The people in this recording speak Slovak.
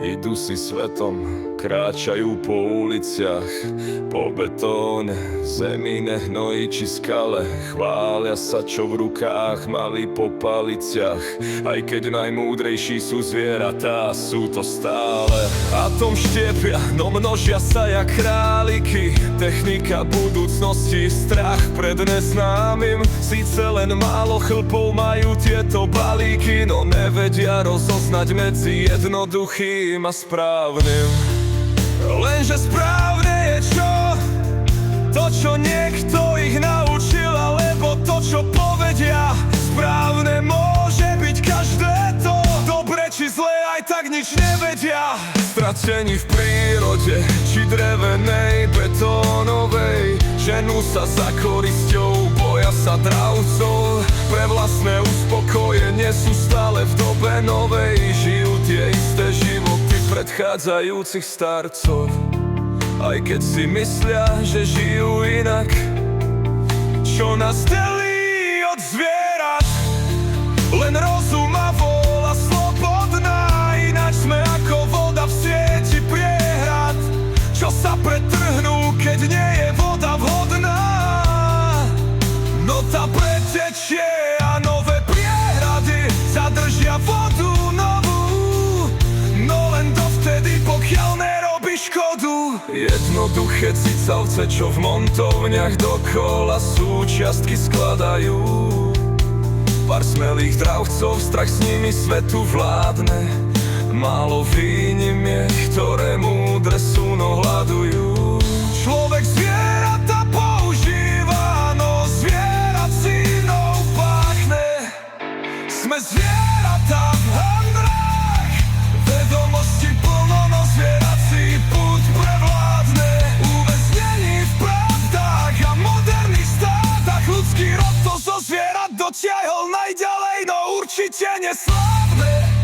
Idú si svetom, kráčajú po uliciach, po betóne, zemi, nehnoji či skale. Chvália sa, čo v rukách mali po paliciach. Aj keď najmúdrejší sú zvieratá, sú to stále. Atom štiepia, no množia sa jak králiky. Technika budúcnosti, strach pred neznámym. Síce len málo chlpov majú tieto balíky, no nevedia rozoznať medzi jednoduchým a správnym. Lenže správne je čo? To, čo niekto ich naučil, alebo to, čo povedia. Správne môže byť každé to. Dobre či zlé, aj tak nič nevedia. Stratení v prírode, či drevenej, betónovej. Ženú sa za korisťou, boja sa dravcov. Pre vlastné uspokojenie sú stále v dobe novej. Žijú tie isté životy predchádzajúcich starcov. Aj keď si myslia, že žijú inak. Čo nás delí od zvierat? Len rozum a vôľa slobodná. Ináč sme ako voda v sieti priehrad, čo sa pretrhnú, keď nie je voda vhodná. No tá pretečie a nové priehrady zadržia vodu novú. No len dovtedy, pokiaľ nerobí škodu. Jednoduché cicavce, čo v montovniach dokola súčiastky skladajú. Pár smelých dravcov, strach s nimi svetu vládne. Málo výnimiek, ktoré múdre súno hľadujú. Človek zvieratá používa, no zvierat synou páchne. Sme zvieratá v handrách, vedomosti plno, no zvierací púd prevládne. Uväznení v pravdách a moderných státach, ľudský rod to zo zvierat dotiahol najďalej, no určite neslávne.